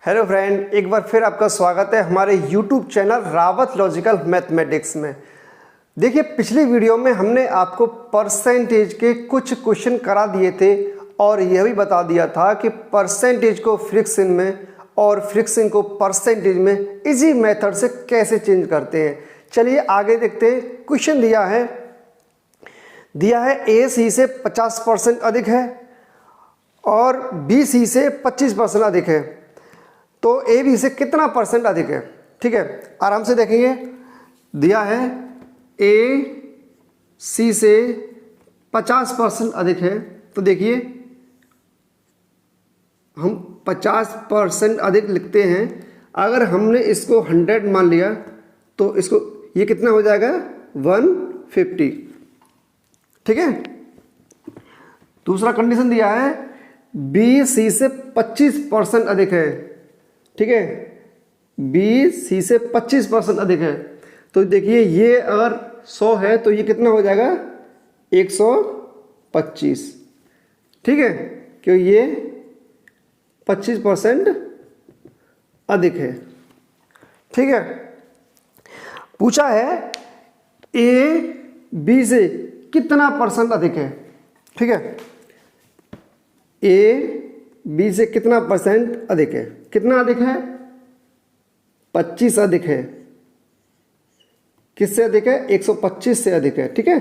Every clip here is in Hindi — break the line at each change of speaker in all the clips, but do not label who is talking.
हेलो फ्रेंड, एक बार फिर आपका स्वागत है हमारे YouTube channel Rawat logical mathematics में। देखिए, पिछली वीडियो में हमने आपको परसेंटेज के कुछ क्वेश्चन करा दिए थे और यह भी बता दिया था कि परसेंटेज को फ्रिक्शन में और फ्रिक्शन को परसेंटेज में इजी मेथड से कैसे चेंज करते हैं। चलिए आगे देखते हैं। क्वेश्चन दिया है ए सी से 50% अधिक है और बी सी से 25% अधिक है, तो ए बी से कितना परसेंट अधिक है। ठीक है, आराम से देखेंगे। दिया है ए सी से 50% अधिक है, तो देखिए हम 50% अधिक लिखते हैं। अगर हमने इसको 100 मान लिया तो इसको ये कितना हो जाएगा 150। ठीक है, दूसरा कंडीशन दिया है बी सी से 25% अधिक है। ठीक है, बी सी से 25% अधिक है, तो देखिए ये अगर 100 है तो ये कितना हो जाएगा 125। ठीक है, क्योंकि ये 25% अधिक है। ठीक है, पूछा है ए बी से कितना परसेंट अधिक है। ठीक है, ए बी से कितना परसेंट अधिक है। कितना अधिक है 25 अधिक है। किससे अधिक है 125 से अधिक है। ठीक है,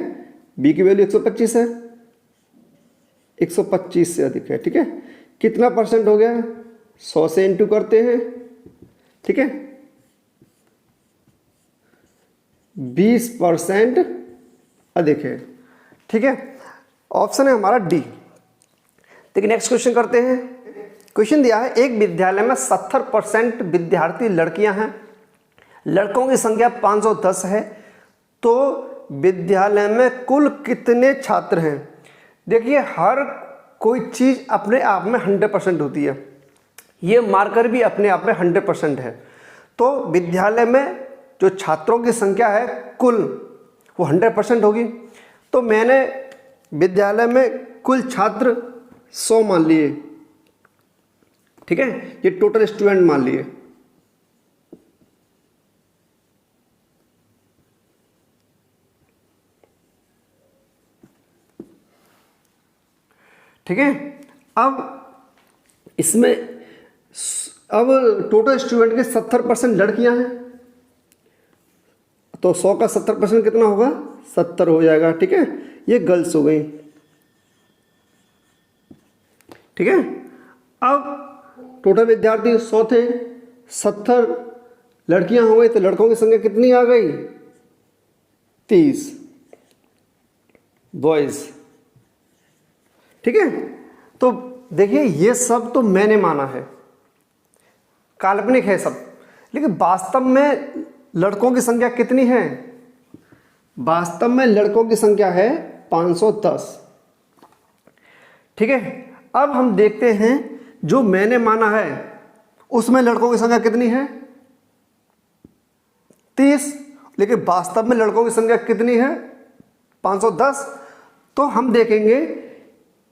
बी की वैल्यू 125 है, 125 से अधिक है। ठीक है, कितना परसेंट हो गया 100 से इंटू करते हैं। ठीक है, 20% अधिक है। ठीक है, ऑप्शन है हमारा डी। देखिए नेक्स्ट क्वेश्चन करते हैं। क्वेश्चन दिया है एक विद्यालय में 70% विद्यार्थी लड़कियां हैं, लड़कों की संख्या 510 है, तो विद्यालय में कुल कितने छात्र हैं। देखिए हर कोई चीज़ अपने आप में 100% होती है, ये मार्कर भी अपने आप में 100% है। तो विद्यालय में जो छात्रों की संख्या है कुल वो 100% होगी। तो मैंने विद्यालय में कुल छात्र 100 मान लिए। ठीक है, ये टोटल स्टूडेंट मान लिए। ठीक है, अब इसमें अब टोटल स्टूडेंट के 70% लड़कियां हैं, तो 100 का 70% कितना होगा 70 हो जाएगा। ठीक है, ये गर्ल्स हो गई। ठीक है, अब टोटल विद्यार्थी 100 थे, 70 लड़कियां हो गई, तो लड़कों की संख्या कितनी आ गई 30 बॉयज। ठीक है, तो देखिए ये सब तो मैंने माना है, काल्पनिक है सब, लेकिन वास्तव में लड़कों की संख्या कितनी है। वास्तव में लड़कों की संख्या है 510। ठीक है, अब हम देखते हैं जो मैंने माना है उसमें लड़कों की संख्या कितनी है 30, लेकिन वास्तव में लड़कों की संख्या कितनी है 510। तो हम देखेंगे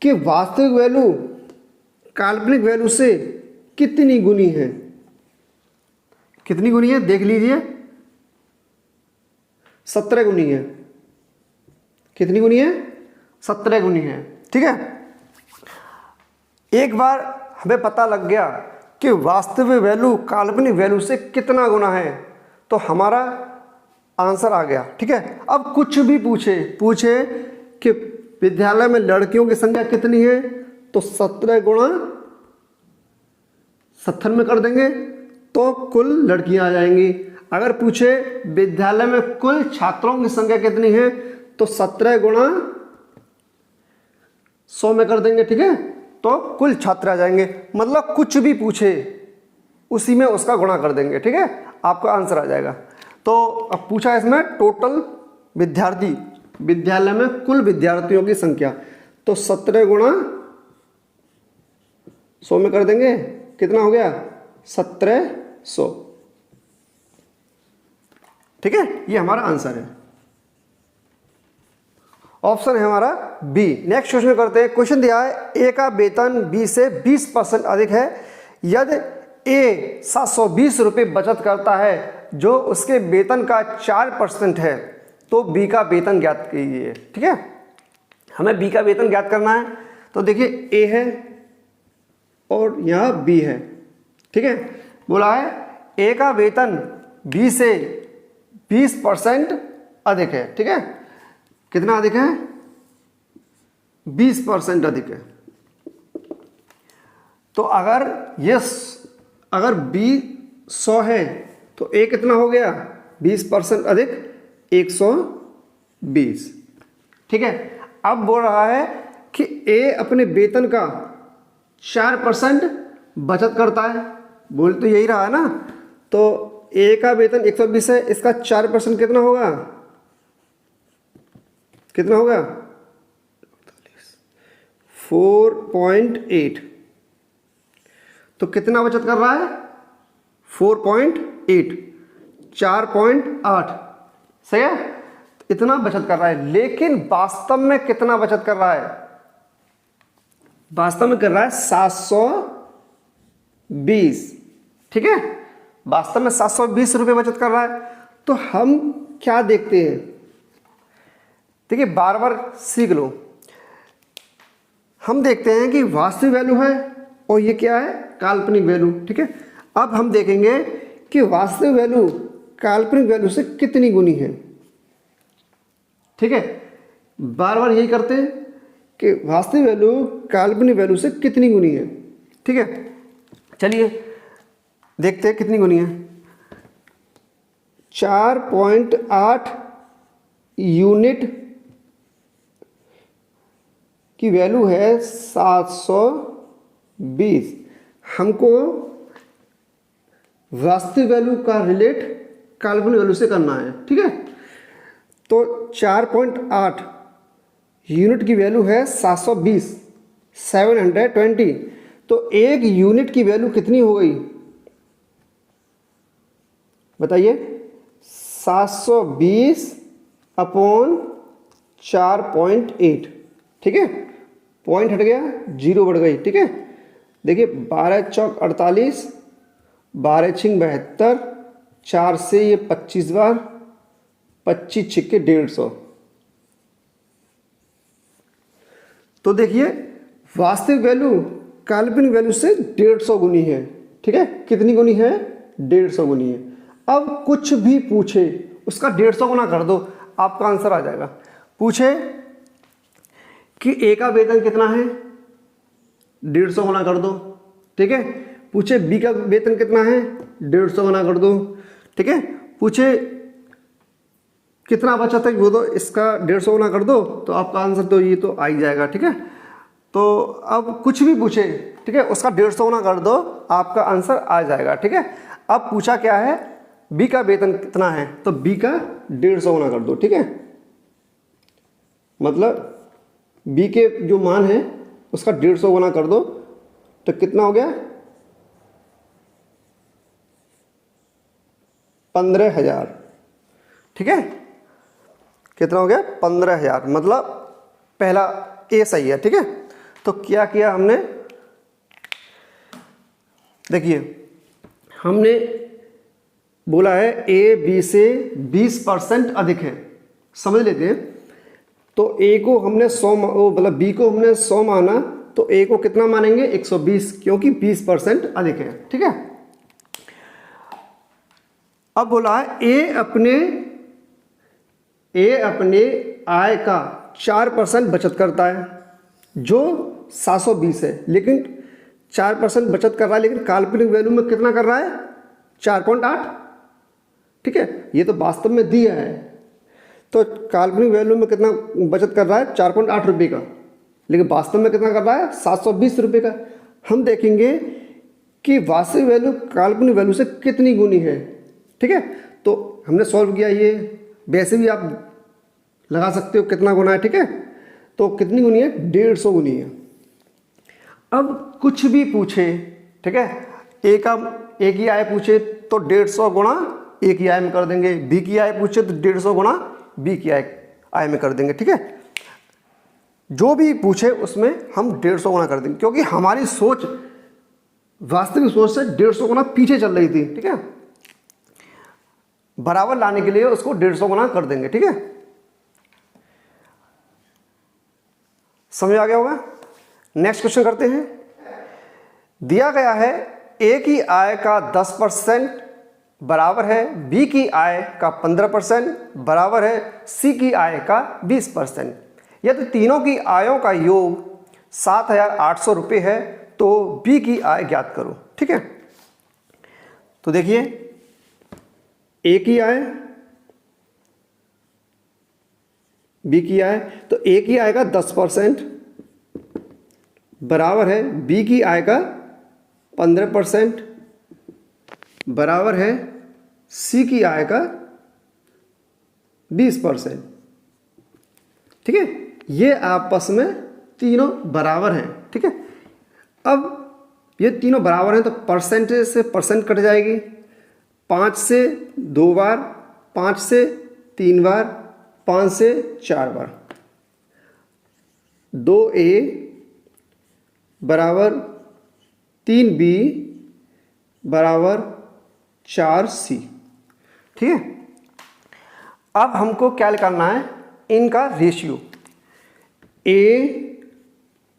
कि वास्तविक वैल्यू काल्पनिक वैल्यू से कितनी गुनी है। कितनी गुनी है देख लीजिए, 17 गुनी है। कितनी गुनी है 17 गुनी है। ठीक है, एक बार हमें पता लग गया कि वास्तविक वैल्यू काल्पनिक वैल्यू से कितना गुना है, तो हमारा आंसर आ गया। ठीक है, अब कुछ भी पूछे कि विद्यालय में लड़कियों की संख्या कितनी है, तो 17 गुणा 70 में कर देंगे तो कुल लड़कियां आ जाएंगी। अगर पूछे विद्यालय में कुल छात्रों की संख्या कितनी है, तो 17 गुणा 100 में कर देंगे। ठीक है, तो कुल छात्र आ जाएंगे। मतलब कुछ भी पूछे उसी में उसका गुणा कर देंगे। ठीक है, आपका आंसर आ जाएगा। तो अब पूछा इसमें टोटल विद्यार्थी, विद्यालय में कुल विद्यार्थियों की संख्या, तो 17 गुणा 100 में कर देंगे, कितना हो गया 1700। ठीक है, ये हमारा आंसर है। ऑप्शन है हमारा बी। नेक्स्ट क्वेश्चन करते हैं। क्वेश्चन दिया है ए का वेतन बी से 20% अधिक है, यदि ए 720 रुपये बचत करता है जो उसके वेतन का 4% है, तो बी का वेतन ज्ञात कीजिए। ठीक है, हमें बी का वेतन ज्ञात करना है। तो देखिए ए है और यहाँ बी है। ठीक है, बोला है ए का वेतन बी से 20% अधिक है। ठीक है, कितना अधिक है? 20% अधिक है। तो अगर बी 100 है तो ए कितना हो गया? 20% अधिक 120। ठीक है, अब बोल रहा है कि ए अपने वेतन का 4% बचत करता है। बोल तो यही रहा है ना। तो ए का वेतन 120 है, इसका 4% कितना होगा? कितना होगा? 4.8। तो कितना बचत कर रहा है? 4.8, 4.8। सही है, इतना बचत कर रहा है। लेकिन वास्तव में कितना बचत कर रहा है? वास्तव में कर रहा है 720। ठीक है, वास्तव में 720 रुपये बचत कर रहा है। तो हम क्या देखते हैं? देखिए, बार बार सीख लो। हम देखते हैं कि वास्तविक वैल्यू है और ये क्या है? काल्पनिक वैल्यू। ठीक है, अब हम देखेंगे कि वास्तविक वैल्यू काल्पनिक वैल्यू से कितनी गुनी है। ठीक है, बार बार यही करते हैं कि वास्तविक वैल्यू काल्पनिक वैल्यू से कितनी गुनी है। ठीक है, चलिए देखते हैं कितनी गुनी है। 4.8 यूनिट की वैल्यू है 720। हमको वास्तविक वैल्यू का रिलेट काल्पनिक वैल्यू से करना है। ठीक है, तो 4.8 यूनिट की वैल्यू है 720, 720। तो एक यूनिट की वैल्यू कितनी हो गई? बताइए। 720 अपॉन 4.8। ठीक है, पॉइंट हट गया, जीरो बढ़ गई। ठीक है, देखिए 12 चौक 48, 12 छिंग 72, 4 से ये 25 बार, 25 छिक्के 150। तो देखिए वास्तविक वैल्यू काल्पनिक वैल्यू से 150 गुनी है। ठीक है, कितनी गुनी है? 150 गुनी है। अब कुछ भी पूछे उसका 150 गुना कर दो, आपका आंसर आ जाएगा। पूछे कि ए का वेतन कितना है? 150 गुना कर दो। ठीक है, पूछे बी का वेतन कितना है? 150 गुना कर दो। ठीक है, पूछे कितना बचत है वो दो, इसका 150 गुना कर दो, तो आपका आंसर तो ये तो आ ही जाएगा। ठीक है, तो अब कुछ भी पूछे, ठीक है, उसका 150 गुना कर दो, आपका आंसर आ जाएगा। ठीक है, अब पूछा क्या है? बी का वेतन कितना है, तो बी का 150 गुना कर दो। ठीक है, मतलब बी के जो मान है उसका 150 गुना कर दो, तो कितना हो गया? 15,000। ठीक है, कितना हो गया? 15,000। मतलब पहला ए सही है। ठीक है, तो क्या किया हमने? देखिए, हमने बोला है ए बी से 20% अधिक है, समझ लेते हैं। तो ए को हमने 100, मतलब बी को हमने 100 माना, तो ए को कितना मानेंगे? 120, क्योंकि 20% अधिक है। ठीक है, अब बोला है ए अपने आय का 4% बचत करता है, जो 720 है। लेकिन 4% बचत कर रहा है, लेकिन काल्पनिक वैल्यू में कितना कर रहा है? 4.8। ठीक है, ये तो वास्तव में दिया है, तो काल्पनिक वैल्यू में कितना बचत कर रहा है? 4.8 रुपये का, लेकिन वास्तव में कितना कर रहा है? 720 रुपये का। हम देखेंगे कि वास्तविक वैल्यू काल्पनिक वैल्यू से कितनी गुनी है। ठीक है, तो हमने सॉल्व किया, ये वैसे भी आप लगा सकते हो कितना गुना है। ठीक है, तो कितनी गुनी है? 150 गुनी है। अब कुछ भी पूछे, ठीक है, ए की आय पूछे तो 150 गुणा ए की आय में कर देंगे, बी की आय पूछे तो 150 गुणा बी की आय में कर देंगे। ठीक है, जो भी पूछे उसमें हम 150 गुना कर देंगे, क्योंकि हमारी सोच वास्तविक सोच से 150 गुना पीछे चल रही थी, ठीक है। बराबर लाने के लिए उसको 150 गुना कर देंगे, ठीक है। समझ आ गया होगा। नेक्स्ट क्वेश्चन करते हैं। दिया गया है ए की आय का 10% बराबर है बी की आय का 15% बराबर है सी की आय का 20%। यदि तीनों की आयों का योग 7,800 रुपये है तो बी की आय ज्ञात करो, ठीक है। तो देखिए ए की आय, बी की आय, तो ए की आय का 10% बराबर है बी की आय का 15% बराबर है सी की आय का 20%, ठीक है। ये आपस में तीनों बराबर हैं, ठीक है। अब ये तीनों बराबर हैं तो परसेंटेज से परसेंट कट जाएगी। 5 से 2 बार, 5 से 3 बार, 5 से 4 बार। 2A बराबर 3B बराबर 4C, ठीक है। अब हमको क्या निकालना है, इनका रेशियो। A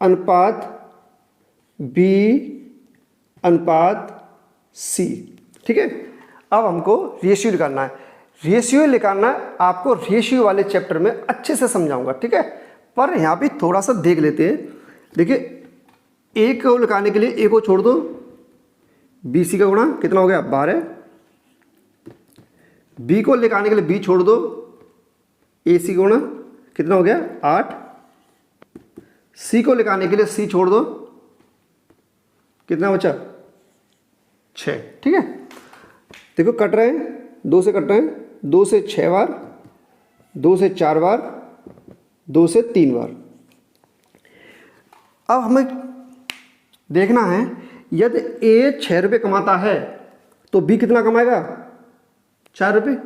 अनुपात B अनुपात C, ठीक है। अब हमको रेशियो निकालना है। रेशियो निकालना आपको रेशियो वाले चैप्टर में अच्छे से समझाऊंगा, ठीक है। पर यहाँ पे थोड़ा सा देख लेते हैं। देखिए ए को निकालने के लिए ए को छोड़ दो, बी सी का गुणा कितना हो गया 12। बी को निकालने के लिए बी छोड़ दो, ए सी का गुणा कितना हो गया 8। सी को निकालने के लिए सी छोड़ दो, कितना बचा 6, ठीक है। देखो कट रहे हैं, 2 से कट रहे हैं, 2 से 6 बार, 2 से 4 बार, 2 से 3 बार। अब हमें देखना है यदि ए 6 रुपये कमाता है तो बी कितना कमाएगा 4 रुपये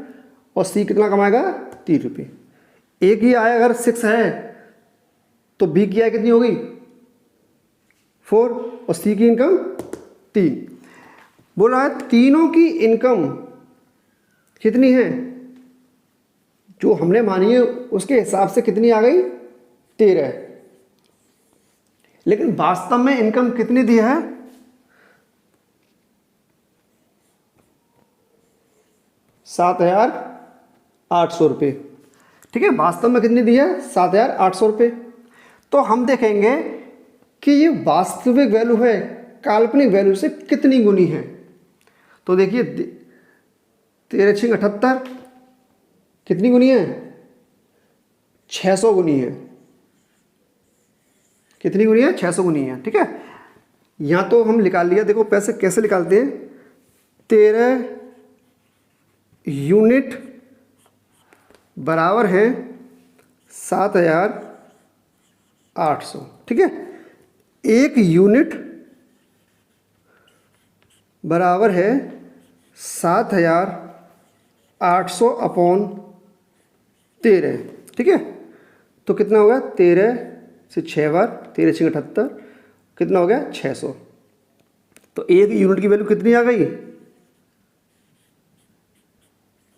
और सी कितना कमाएगा 3 रुपये। ए की आय अगर 6 है तो बी की आय कितनी होगी 4 और सी की इनकम 3। बोल रहा है तीनों की इनकम कितनी है, जो हमने मानी है उसके हिसाब से कितनी आ गई 13। लेकिन वास्तव में इनकम कितनी दी है 7,800 रुपये, ठीक है। वास्तव में कितनी दी है 7,800 रुपये। तो हम देखेंगे कि ये वास्तविक वैल्यू है काल्पनिक वैल्यू से कितनी गुनी है। तो देखिए 13×6 78 कितनी गुनी है 600 गुनी है। कितनी गुनी है 600 गुनी है, ठीक है। यहाँ तो हम निकाल लिया। देखो पैसे कैसे निकालते हैं, 13 यूनिट बराबर है 7,800, ठीक है। 1 यूनिट बराबर है 7,800 अपॉन 13, ठीक है। तो कितना होगा 13 से 6 बार, 13×6 78 कितना हो गया 600। तो 1 यूनिट की वैल्यू कितनी आ गई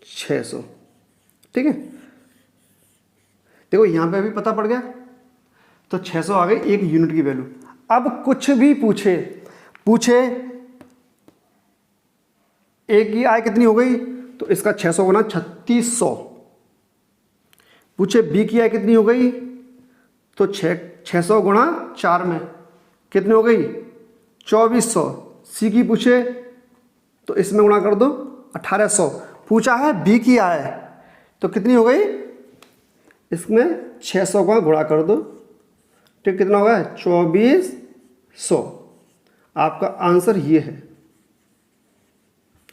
600, ठीक है। देखो यहाँ पे भी पता पड़ गया, तो 600 आ गई 1 यूनिट की वैल्यू। अब कुछ भी पूछे एक की आय कितनी हो गई तो इसका 600 गुना 3600। पूछे बी की आय कितनी हो गई तो 600 गुणा 4 में कितनी हो गई 2400। सी की पूछे तो इसमें गुणा कर दो 1800। पूछा है बी की आय तो कितनी हो गई, इसमें 600 का गुणा कर दो, ठीक कितना होगा 2400। आपका आंसर ये है,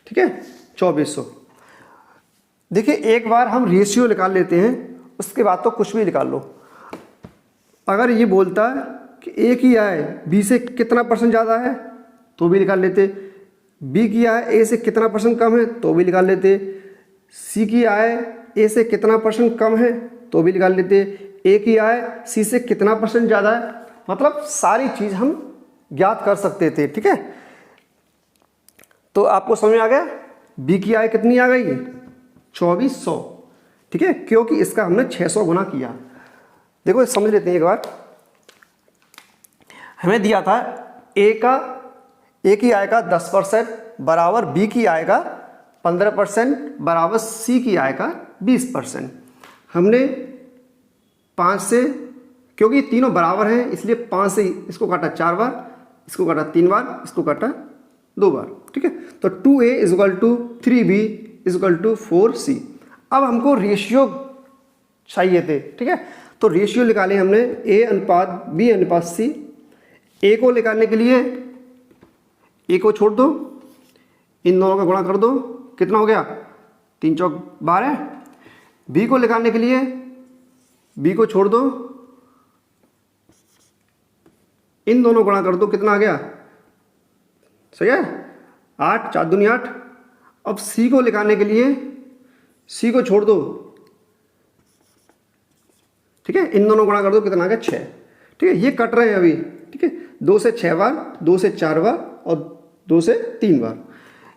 ठीक है 2400। देखिए एक बार हम रेशियो निकाल लेते हैं, उसके बाद तो कुछ भी निकाल लो। अगर ये बोलता है कि ए की आय बी से कितना % ज़्यादा है तो भी निकाल लेते, बी की आय ए से कितना % कम है तो भी निकाल लेते, सी की आय ए से कितना % कम है तो भी निकाल लेते, ए की आय सी से कितना % ज़्यादा है। मतलब सारी चीज़ हम ज्ञात कर सकते थे, ठीक है। तो आपको समझ में आ गया बी की आय कितनी आ गई 2400, ठीक है, क्योंकि इसका हमने 600 गुना किया। देखो समझ लेते हैं एक बार, हमें दिया था ए की आय का 10% बराबर बी की आय का 15% बराबर सी की आय का 20%। हमने 5 से, क्योंकि तीनों बराबर हैं इसलिए 5 से इसको काटा 4 बार, इसको काटा 3 बार, इसको काटा 2 बार, ठीक है। तो 2a = 3b = 4c। अब हमको रेशियो चाहिए थे, ठीक है, तो रेशियो निकाले हमने a/b/c। ए को निकालने के लिए ए को छोड़ दो, इन दोनों का गुणा कर दो, कितना हो गया 3 चौक 12। बी को निकालने के लिए बी को छोड़ दो, इन दोनों गुणा कर दो, कितना आ गया, सही है 8, 4 दूनी 8। अब सी को निकालने के लिए सी को छोड़ दो, ठीक है, इन दोनों गुणा कर दो, कितना आ गया 6, ठीक है। ये कट रहे हैं अभी, ठीक है, 2 से 6 बार, 2 से 4 बार और 2 से 3 बार।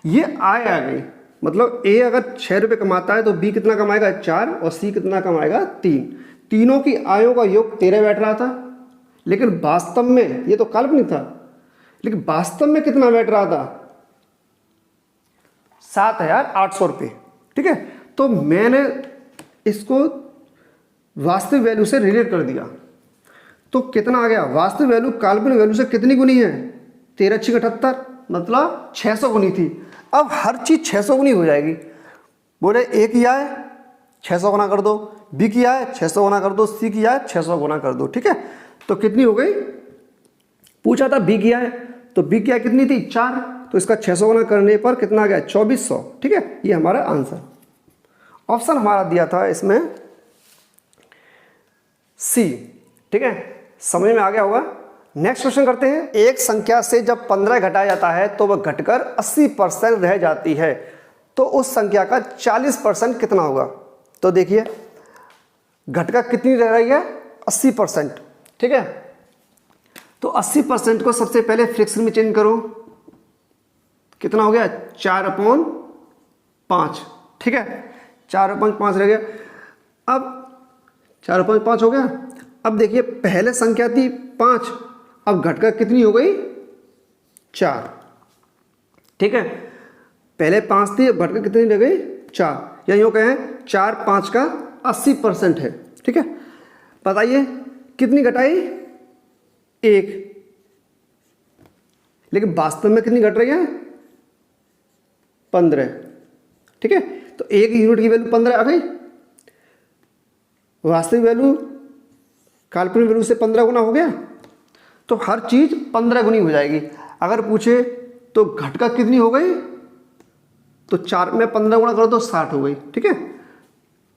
ये आय आ गई, मतलब ए अगर 6 रुपये कमाता है तो बी कितना कमाएगा 4 और सी कितना कमाएगा 3। तीनों की आयों का योग 13 बैठ रहा था, लेकिन वास्तव में ये तो काल्पनिक था, लेकिन वास्तव में कितना बैठ रहा था 7,800 रुपये, ठीक है। तो मैंने इसको वास्तविक वैल्यू से रिलेट कर दिया, तो कितना आ गया, वास्तविक वैल्यू काल्पनिक वैल्यू से कितनी गुनी है 13×78, मतलब 600 गुनी थी। अब हर चीज 600 गुनी हो जाएगी। बोले ए की आय 600 गुना कर दो, बी की आय 600 गुना कर दो, सी की आय 600 गुना कर दो, ठीक है। तो कितनी हो गई, पूछा था बी की आय, तो बी की आय कितनी थी 4, तो इसका 600 गुना करने पर कितना आ गया 2400, ठीक है। ये हमारा आंसर, ऑप्शन हमारा दिया था इसमें सी, ठीक है, समझ में आ गया होगा। नेक्स्ट क्वेश्चन करते हैं। एक संख्या से जब 15 घटाया जाता है तो वह घटकर 80% रह जाती है, तो उस संख्या का 40% कितना होगा। तो देखिए घटकर कितनी रह रही है 80%, ठीक है। तो 80% को सबसे पहले फ्रैक्शन में चेंज करो, कितना हो गया 4/5, ठीक है, 4/5 रह गया। अब 4/5 हो गया। अब देखिए पहले संख्या थी 5, अब घटकर कितनी हो गई 4, ठीक है। पहले 5 थी, अब घटकर कितनी रह गई 4, या यूँ कहें 4 5 का 80% है, ठीक है। बताइए कितनी घटाई 1, लेकिन वास्तव में कितनी घट रही है 15, ठीक है। तो 1 यूनिट की वैल्यू 15 आ गई, वास्तविक वैल्यू काल्पनिक वैल्यू से 15 गुना हो गया, तो हर चीज 15 गुनी हो जाएगी। अगर पूछे तो घटकर कितनी हो गई, तो 4 में 15 गुना करो तो 60 हो गई, ठीक है,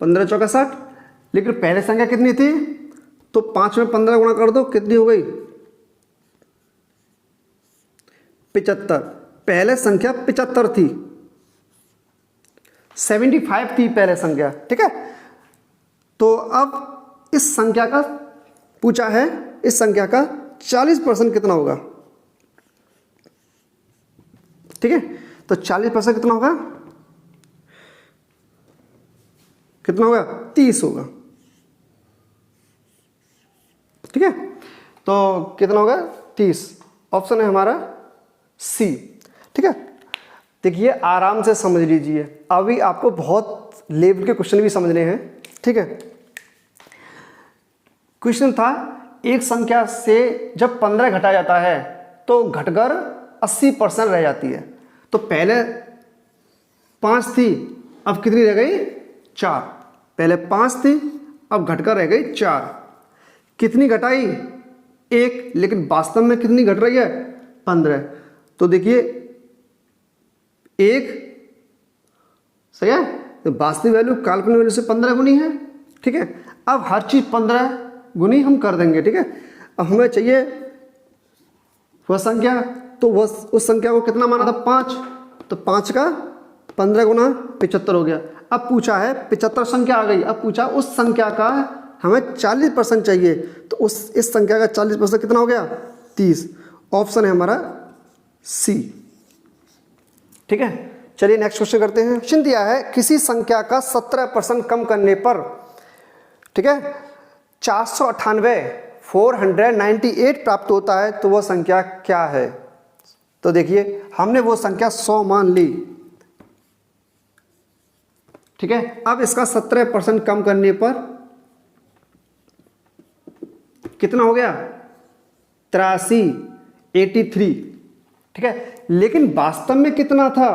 15 चौका 60। लेकिन पहले संख्या कितनी थी, तो 5 में 15 गुना कर दो, कितनी हो गई 75। पहले संख्या 75 थी, 75 थी पहले संख्या, ठीक है। तो अब इस संख्या का पूछा है, इस संख्या का 40% कितना होगा, ठीक है। तो 40% कितना होगा, कितना होगा 30 होगा, ठीक है। तो कितना होगा 30, ऑप्शन है हमारा सी, ठीक है। देखिए आराम से समझ लीजिए, अभी आपको बहुत लेवल के क्वेश्चन भी समझने हैं, ठीक है। क्वेश्चन था एक संख्या से जब 15 घटाया जाता है तो घटकर 80% रह जाती है। तो पहले 5 थी, अब कितनी रह गई 4, पहले 5 थी, अब घटकर रह गई 4। कितनी घटाई 1, लेकिन वास्तव में कितनी घट रही है 15। तो देखिए 1 सही है, तो वास्तविक वैल्यू काल्पनिक वैल्यू से 15 गुनी है, ठीक है। अब हर चीज 15 गुनी हम कर देंगे, ठीक है। अब हमें चाहिए वह संख्या, तो वह उस संख्या को कितना माना था 5, तो 5 का 15 गुना 75 हो गया। अब पूछा है 75 संख्या आ गई, अब पूछा उस संख्या का हमें 40% चाहिए, तो इस संख्या का 40% कितना हो गया 30, ऑप्शन है हमारा सी। ठीक है, चलिए नेक्स्ट क्वेश्चन करते हैं। क्वेश्चन दिया है किसी संख्या का 17% कम करने पर, ठीक है, 498 प्राप्त होता है, तो वह संख्या क्या है? तो देखिए हमने वो संख्या 100 मान ली, ठीक है। अब इसका 17% कम करने पर कितना हो गया? 83, ठीक है। लेकिन वास्तव में कितना था?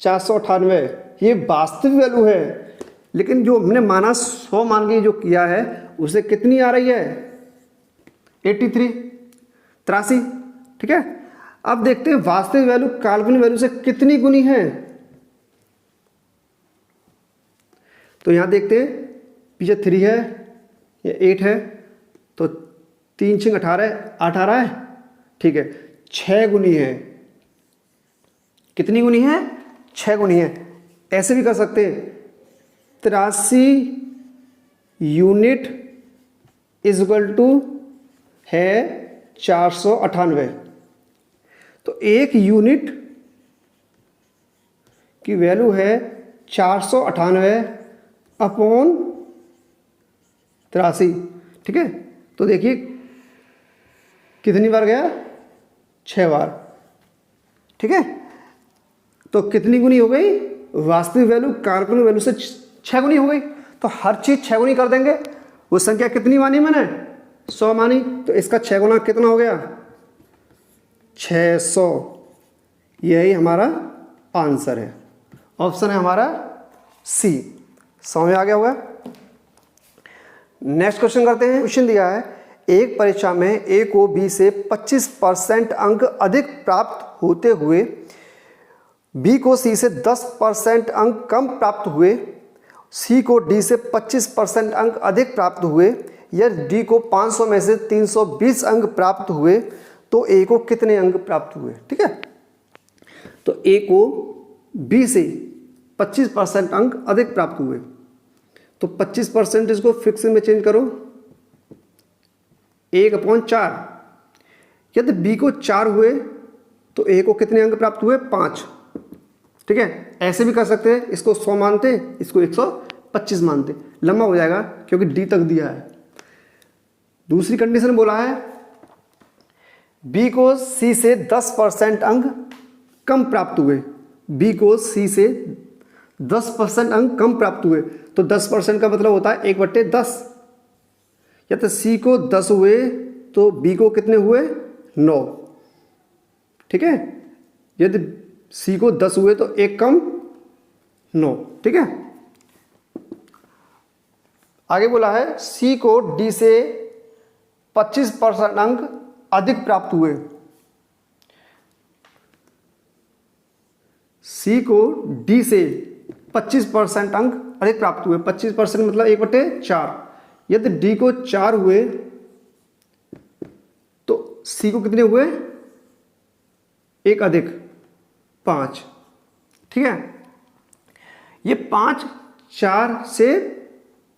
498, ये वास्तविक वैल्यू है, लेकिन जो हमने माना 100 मान के जो किया है उसे कितनी आ रही है? 83, ठीक है। अब देखते हैं वास्तविक वैल्यू काल्पनिक वैल्यू से कितनी गुनी है। तो यहां देखते हैं, पीछे 3 है, ये 8 है, तो 3 6 18 है, ठीक है। 6 गुनी है। कितनी गुनी है? 6 गुनी है। ऐसे भी कर सकते हैं, 83 यूनिट इज इक्वल टू है 498। तो 1 यूनिट की वैल्यू है 498 अपॉन 83, ठीक है। तो देखिए कितनी बार गया? 6 बार, ठीक है। तो कितनी गुनी हो गई? वास्तविक वैल्यू काल्पनिक वैल्यू से 6 गुनी हो गई। तो हर चीज 6 गुनी कर देंगे। वो संख्या कितनी मानी मैंने? 100 मानी, तो इसका 6 गुना कितना हो गया? 600। यही हमारा आंसर है। ऑप्शन है हमारा सी। समझ में आ गया होगा। नेक्स्ट क्वेश्चन करते हैं। क्वेश्चन दिया है एक परीक्षा में ए को बी से 25% अंक अधिक प्राप्त होते हुए बी को सी से 10% अंक कम प्राप्त हुए, सी को डी से 25% अंक अधिक प्राप्त हुए, या डी को 500 में से 320 अंक प्राप्त हुए, तो ए को कितने अंक प्राप्त हुए? ठीक है, तो ए को बी से 25% अंक अधिक प्राप्त हुए, तो 25% इसको फिक्स में चेंज करो, 1/4। यदि बी को 4 हुए तो ए को कितने अंक प्राप्त हुए? 5। ठीक है, ऐसे भी कर सकते हैं, इसको 100 मानते, इसको 125 मानते, लंबा हो जाएगा क्योंकि डी तक दिया है। दूसरी कंडीशन बोला है बी को सी से 10% अंक कम प्राप्त हुए, बी को सी से 10% अंक कम प्राप्त हुए, तो 10% का मतलब होता है 1/10। या तो सी को 10 हुए तो बी को कितने हुए? 9। ठीक है, यदि सी को 10 हुए तो 1 कम 9। ठीक है, आगे बोला है सी को डी से 25% अंक अधिक प्राप्त हुए, सी को डी से 25% अंक अधिक प्राप्त हुए, 25% मतलब 1/4। यदि डी को 4 हुए तो सी को कितने हुए? 1 अधिक 5। ठीक है, ये 5 4 से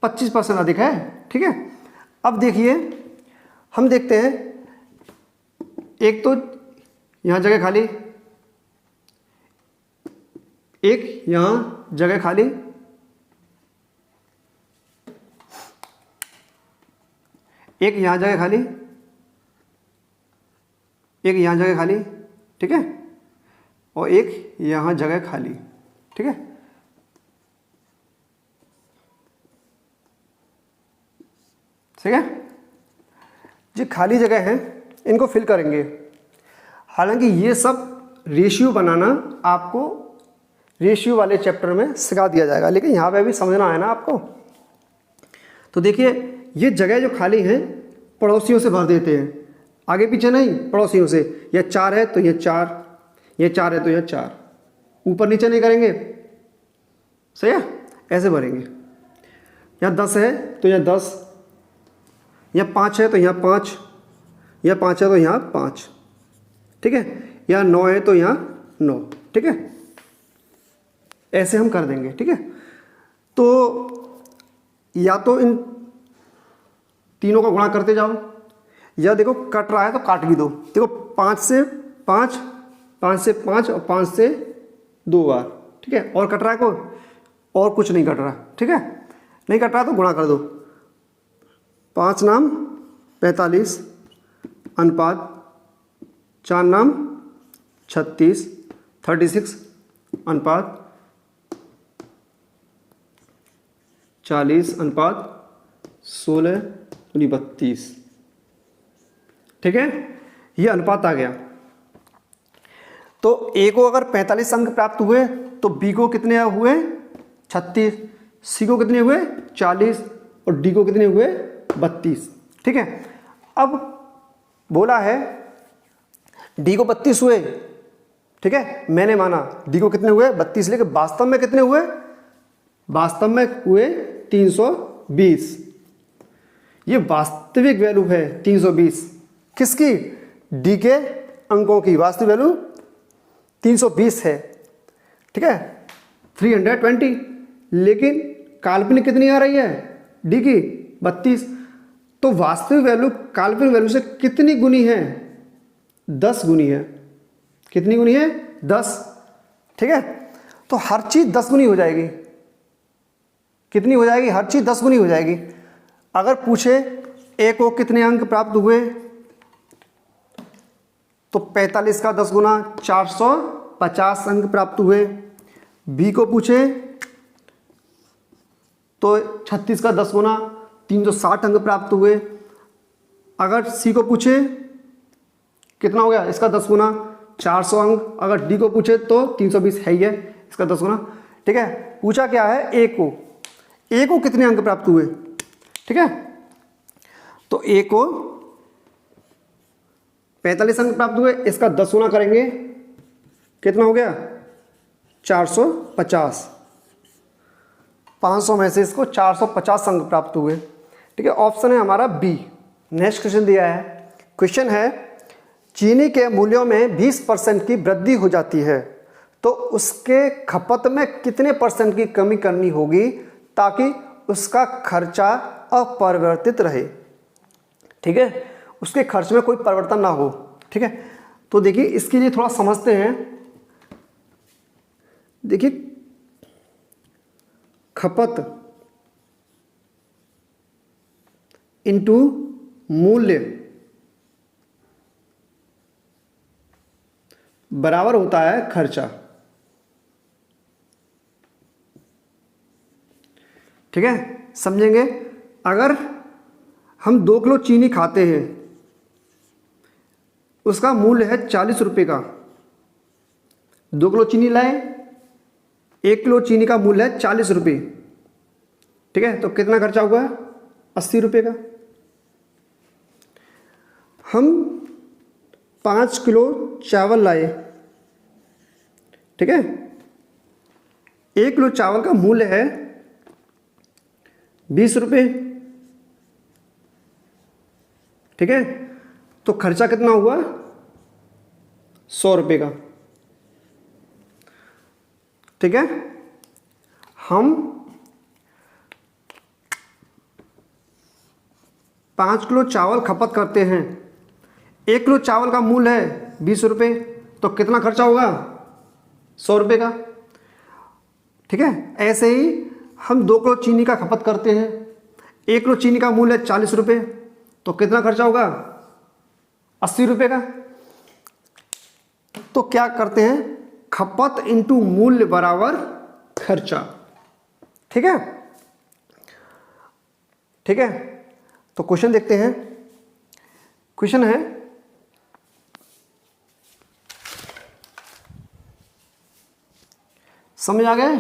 25% अधिक है। ठीक है, अब देखिए हम देखते हैं, एक तो यहां जगह खाली, एक यहां जगह खाली, एक यहां जगह खाली, एक यहां जगह खाली। ठीक है, और एक यहां जगह खाली। ठीक है, ठीक है, जो खाली जगह है इनको फिल करेंगे। हालांकि ये सब रेशियो बनाना आपको रेशियो वाले चैप्टर में सिखा दिया जाएगा, लेकिन यहाँ पे भी समझना है ना आपको। तो देखिए ये जगह जो खाली है पड़ोसियों से भर देते हैं, आगे पीछे नहीं, पड़ोसियों से। यह 4 है तो यह 4, यह 4 है तो यह 4, ऊपर नीचे नहीं करेंगे, सही है, ऐसे भरेंगे। यहाँ 10 है तो यह 10, यहाँ 5 है तो यहाँ 5, यहाँ 5 है तो यहाँ 5। ठीक है, यहाँ 9 है तो यहाँ 9। ठीक है, ऐसे हम कर देंगे। ठीक है, तो या तो इन तीनों का गुणा करते जाओ, या देखो कट रहा है तो काट भी दो। देखो 5 से 5 5 से 5 और 5 से 2 बार, ठीक है। और कट रहा है कोई? और कुछ नहीं कट रहा, ठीक है। नहीं कट रहा तो गुणा कर दो। 5 नाम 45 अनुपात 4 नाम 36 36 अनुपात 40 अनुपात 16 यानी 32, ठीक है। ये अनुपात आ गया। तो ए को अगर 45 अंक प्राप्त हुए तो बी को कितने हुए? 36, सी को कितने हुए? 40 और डी को कितने हुए? 32, ठीक है। अब बोला है डी को 32 हुए, ठीक है, मैंने माना डी को कितने हुए? 32, लेकिन वास्तव में कितने हुए? वास्तव में हुए 320। ये वास्तविक वैल्यू है 320। किसकी? डी के अंकों की वास्तविक वैल्यू 320 है, ठीक है, 320। लेकिन काल्पनिक कितनी आ रही है? डी की 32। तो वास्तविक वैल्यू काल्पनिक वैल्यू से कितनी गुनी है? 10 गुनी है। कितनी गुनी है? 10, ठीक है। तो हर चीज 10 गुनी हो जाएगी। कितनी हो जाएगी? हर चीज 10 गुनी हो जाएगी। अगर पूछे ए को कितने अंक प्राप्त हुए तो 45 का 10 गुना 450 अंक प्राप्त हुए। बी को पूछे तो 36 का 10 गुना 360 अंक प्राप्त हुए। अगर सी को पूछे कितना हो गया? इसका 10 गुना 400 अंक। अगर डी को पूछे तो 320 है ही है, इसका 10 गुना, ठीक है। पूछा क्या है? ए को कितने अंक प्राप्त हुए, ठीक है। तो ए को 45 अंक प्राप्त हुए, इसका 10 गुना करेंगे, कितना हो गया? 450। 500 में से इसको 450 अंक प्राप्त हुए, ठीक है। ऑप्शन है हमारा बी। नेक्स्ट क्वेश्चन दिया है। क्वेश्चन है चीनी के मूल्यों में 20% की वृद्धि हो जाती है तो उसके खपत में कितने % की कमी करनी होगी ताकि उसका खर्चा अपरिवर्तित रहे, ठीक है, उसके खर्च में कोई परिवर्तन ना हो, ठीक है। तो देखिए इसके लिए थोड़ा समझते हैं। देखिए खपत इनटू मूल्य बराबर होता है खर्चा, ठीक है। समझेंगे? अगर हम 2 किलो चीनी खाते हैं, उसका मूल्य है 40 रुपये का। 2 किलो चीनी लाए, 1 किलो चीनी का मूल्य है 40 रुपये, ठीक है। तो कितना खर्चा हुआ? 80 रुपये का। हम 5 किलो चावल लाए, ठीक है। 1 किलो चावल का मूल्य है 20 रुपये, ठीक है। तो खर्चा कितना हुआ? 100 रुपये का, ठीक है। हम 5 किलो चावल खपत करते हैं, 1 किलो चावल का मूल्य है 20 रुपये, तो कितना खर्चा होगा? 100 रुपये का, ठीक है। ऐसे ही हम 2 किलो चीनी का खपत करते हैं, 1 किलो चीनी का मूल्य है 40 रुपये, तो कितना खर्चा होगा? 80 रुपये का। तो क्या करते हैं? खपत इंटू मूल्य बराबर खर्चा, ठीक है, ठीक है। तो क्वेश्चन देखते हैं। क्वेश्चन है समझ आ गए?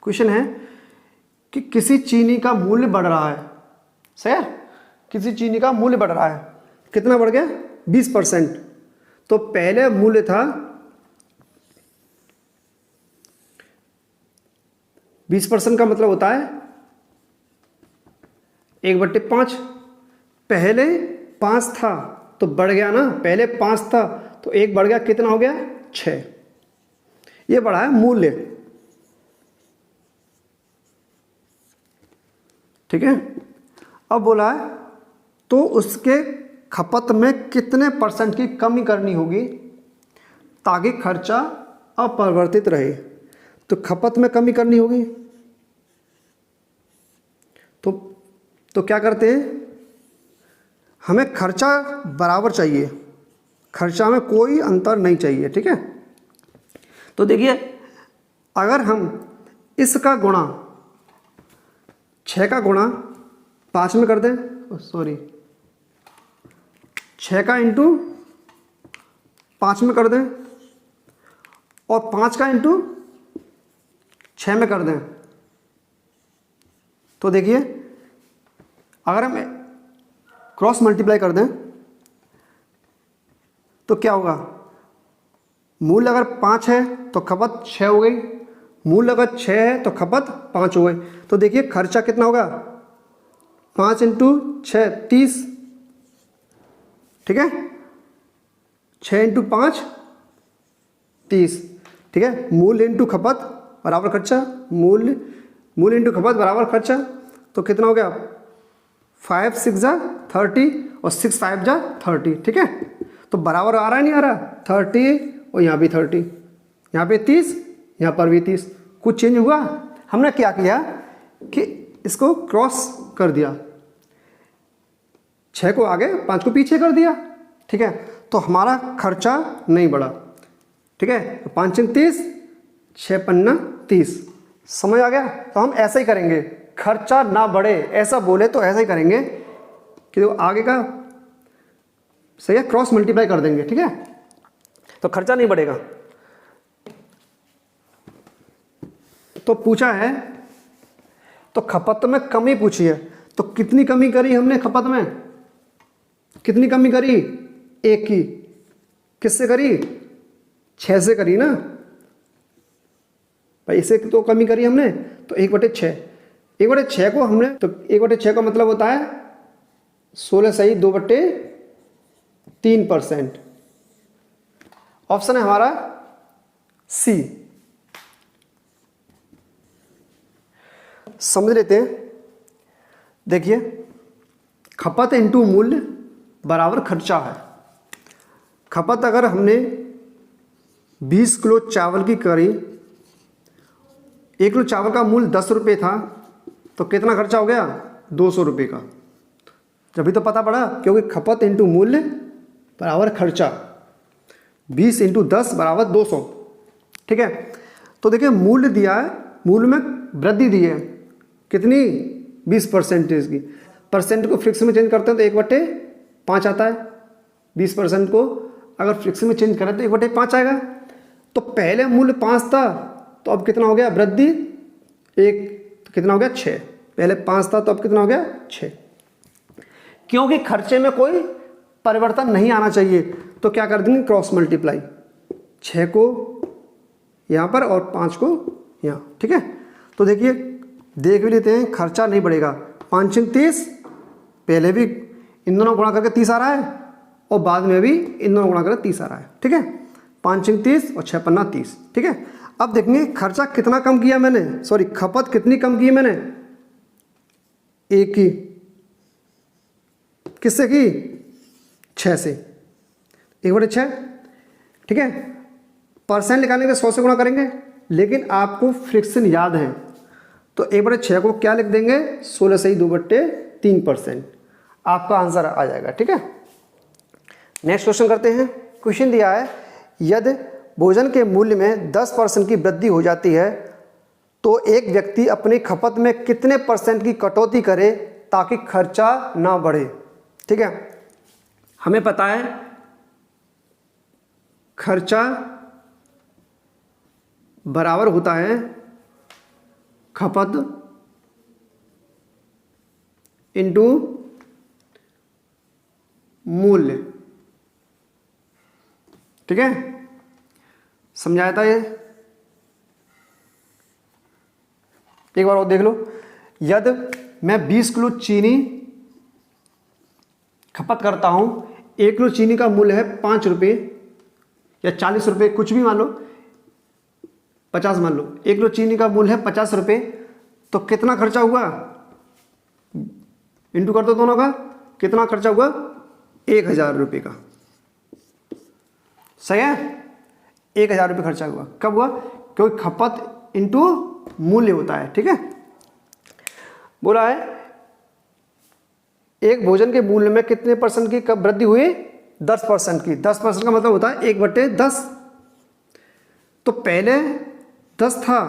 क्वेश्चन है कि किसी चीनी का मूल्य बढ़ रहा है, सही है, किसी चीनी का मूल्य बढ़ रहा है, कितना बढ़ गया? 20%। तो पहले मूल्य था 20% का मतलब होता है 1/5। पहले 5 था तो बढ़ गया ना, पहले 5 था तो 1 बढ़ गया, कितना हो गया? 6। ये बढ़ा है मूल्य, ठीक है। अब बोला है तो उसके खपत में कितने % की कमी करनी होगी ताकि खर्चा अपरिवर्तित रहे। तो खपत में कमी करनी होगी तो क्या करते हैं, हमें खर्चा बराबर चाहिए, खर्चा में कोई अंतर नहीं चाहिए, ठीक है। तो देखिए अगर हम इसका गुणा 6 का गुणा 5 में कर दें, सॉरी 6 का इंटू 5 में कर दें और 5 का इंटू 6 में कर दें, तो देखिए अगर हम क्रॉस मल्टीप्लाई कर दें तो क्या होगा, मूल्य अगर 5 है तो खपत 6 हो गई, मूल्य अगर 6 है तो खपत 5 हो गई। तो देखिए खर्चा कितना होगा, 5 इंटू 6 30, ठीक है, 6 इंटू 5 30, ठीक है। मूल्य इंटू खपत बराबर खर्चा, मूल्य इंटू खपत बराबर खर्चा, तो कितना हो गया 5 6 जा 30 और 6 5 जा 30, ठीक है। तो बराबर आ रहा है नहीं आ रहा, 30 और यहाँ भी 30, यहाँ पे 30, यहाँ पर भी 30, कुछ चेंज हुआ। हमने क्या किया कि इसको क्रॉस कर दिया, 6 को आगे 5 को पीछे कर दिया, ठीक है। तो हमारा खर्चा नहीं बढ़ा, ठीक है। 5 30, 6 5 30, समझ आ गया। तो हम ऐसा ही करेंगे, खर्चा ना बढ़े ऐसा बोले तो ऐसा ही करेंगे कि देखो आगे का सही है, क्रॉस मल्टीप्लाई कर देंगे, ठीक है, तो खर्चा नहीं बढ़ेगा। तो पूछा है तो खपत में कमी पूछी है, तो कितनी कमी करी हमने खपत में, कितनी कमी करी, 1 की, किससे करी, 6 से करी ना भाई, इसे तो कमी करी हमने, तो 1/6, 1/6 को हमने, तो 1/6 का मतलब होता है 16 सही 2/3%। ऑप्शन है हमारा सी। समझ लेते हैं, देखिए खपत इंटू मूल्य बराबर खर्चा है। खपत अगर हमने 20 किलो चावल की करी, 1 किलो चावल का मूल्य 10 रुपये था, तो कितना खर्चा हो गया 200 रुपये का। जब भी तो पता पड़ा, क्योंकि खपत इंटू मूल्य बराबर खर्चा, 20 इंटू 10 बराबर 200, ठीक है। तो देखिए मूल्य दिया है, मूल्य में वृद्धि दी है, कितनी 20% की, परसेंट को फिक्स में चेंज करते हैं तो 1/5 आता है, 20% को अगर फिक्स में चेंज करें तो 1/5 आएगा। तो पहले मूल्य 5 था, तो अब कितना हो गया वृद्धि 1, तो कितना हो गया 6, पहले 5 था तो अब कितना हो गया 6, क्योंकि खर्चे में कोई परिवर्तन नहीं आना चाहिए। तो क्या कर देंगे क्रॉस मल्टीप्लाई, 6 को यहाँ पर और 5 को यहाँ, ठीक है। तो देखिए देख भी लेते हैं, खर्चा नहीं बढ़ेगा, 5 30, पहले भी इन दोनों गुणा करके 30 आ रहा है और बाद में भी इन दोनों गुणा करके 30 आ रहा है, ठीक है। 5 30 और 6 5 30, ठीक है। अब देखेंगे खर्चा कितना कम किया मैंने, सॉरी खपत कितनी कम की मैंने, 1 की, किससे की 6 से, 1/6, ठीक है। परसेंट निकालने के 100 से गुणा करेंगे, लेकिन आपको फ्रिक्शन याद है तो 1/6 को क्या लिख देंगे 16 सही 2/3%, आपका आंसर आ जाएगा, ठीक है। नेक्स्ट क्वेश्चन करते हैं। क्वेश्चन दिया है यदि भोजन के मूल्य में 10% की वृद्धि हो जाती है तो एक व्यक्ति अपनी खपत में कितने % की कटौती करे ताकि खर्चा ना बढ़े, ठीक है। हमें पता है खर्चा बराबर होता है खपत इंटू मूल्य, ठीक है, समझाया था ये, एक बार और देख लो। यदि मैं 20 किलो चीनी खपत करता हूं, 1 किलो चीनी का मूल्य है 5 रुपये या 40 रुपये, कुछ भी मान लो, 50 मान लो, 1 किलो चीनी का मूल्य है 50 रुपये, तो कितना खर्चा हुआ इंटू कर दो दोनों का, कितना खर्चा हुआ 1000 रुपये का। सही है, 1000 रुपये खर्चा हुआ। कब हुआ? क्योंकि खपत इंटू मूल्य होता है। ठीक है, बोला है एक भोजन के मूल्य में कितने % की कब वृद्धि हुई? 10% की। 10% का मतलब होता है 1/10। तो पहले 10 था,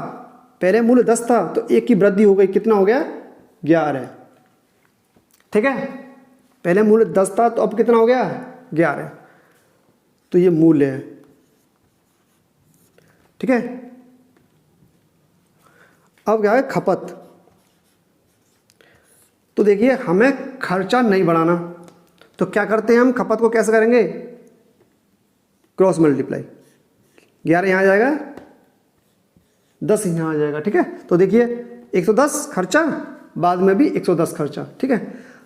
पहले मूल्य 10 था, तो 1 की वृद्धि हो गई, कितना हो गया 11। ठीक है, पहले मूल्य 10 था तो अब कितना हो गया 11। तो ये मूल्य है। ठीक है, अब क्या है खपत। तो देखिए हमें खर्चा नहीं बढ़ाना, तो क्या करते हैं हम, खपत को कैसे करेंगे, क्रॉस मल्टीप्लाई। 11 यहाँ आ जाएगा, 10 यहाँ आ जाएगा। ठीक है, तो देखिए 110 खर्चा, बाद में भी 110 खर्चा। ठीक है,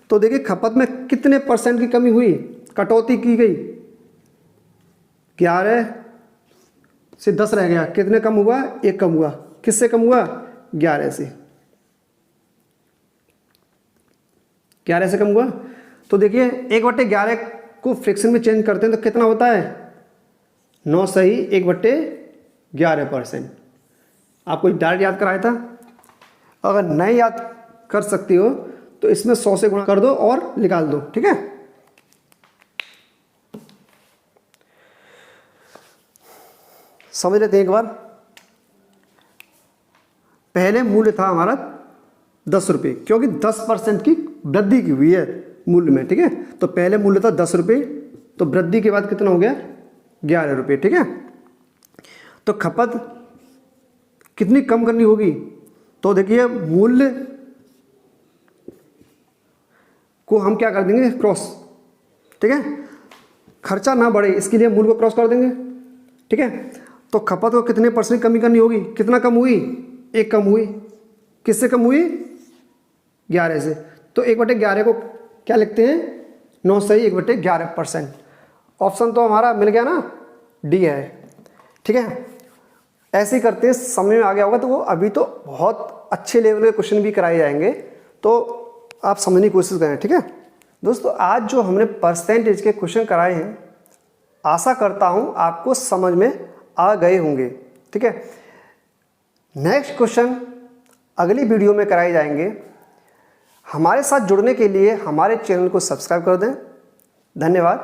तो देखिए खपत में कितने % की कमी हुई, कटौती की गई। 11 से 10 रह गया, कितने कम हुआ, 1 कम हुआ। किससे कम हुआ, 11 से। 11 से कम हुआ। तो देखिए 1/11 को फ्रैक्शन में चेंज करते हैं तो कितना होता है 9 सही 1/11%। आपको डायरेक्ट याद कराया था, अगर नहीं याद कर सकती हो तो इसमें 100 से गुणा कर दो और निकाल दो। ठीक है, समझ लेते हैं एक बार। पहले मूल्य था हमारा 10 रुपये, क्योंकि 10% की वृद्धि की हुई है मूल्य में। ठीक है, तो पहले मूल्य था 10 रुपये, तो वृद्धि के बाद कितना हो गया 11 रुपये। ठीक है, तो खपत कितनी कम करनी होगी, तो देखिए मूल्य को हम क्या कर देंगे क्रॉस। ठीक है, खर्चा ना बढ़े इसके लिए मूल्य को क्रॉस कर देंगे। ठीक है, तो खपत को कितने % कमी करनी होगी, कितना कम हुई 1 कम हुई। किससे कम हुई 11 से। तो 1/11 को क्या लिखते हैं 9 सही 1/11%। ऑप्शन तो हमारा मिल गया ना, डी है। ठीक है, ऐसे ही करते हैं, समझ में आ गया होगा। तो वो अभी तो बहुत अच्छे लेवल के क्वेश्चन भी कराए जाएंगे, तो आप समझने की कोशिश करें। ठीक है दोस्तों, आज जो हमने परसेंटेज के क्वेश्चन कराए हैं, आशा करता हूँ आपको समझ में आ गए होंगे। ठीक है, नेक्स्ट क्वेश्चन अगली वीडियो में कराए जाएंगे। हमारे साथ जुड़ने के लिए हमारे चैनल को सब्सक्राइब कर दें। धन्यवाद।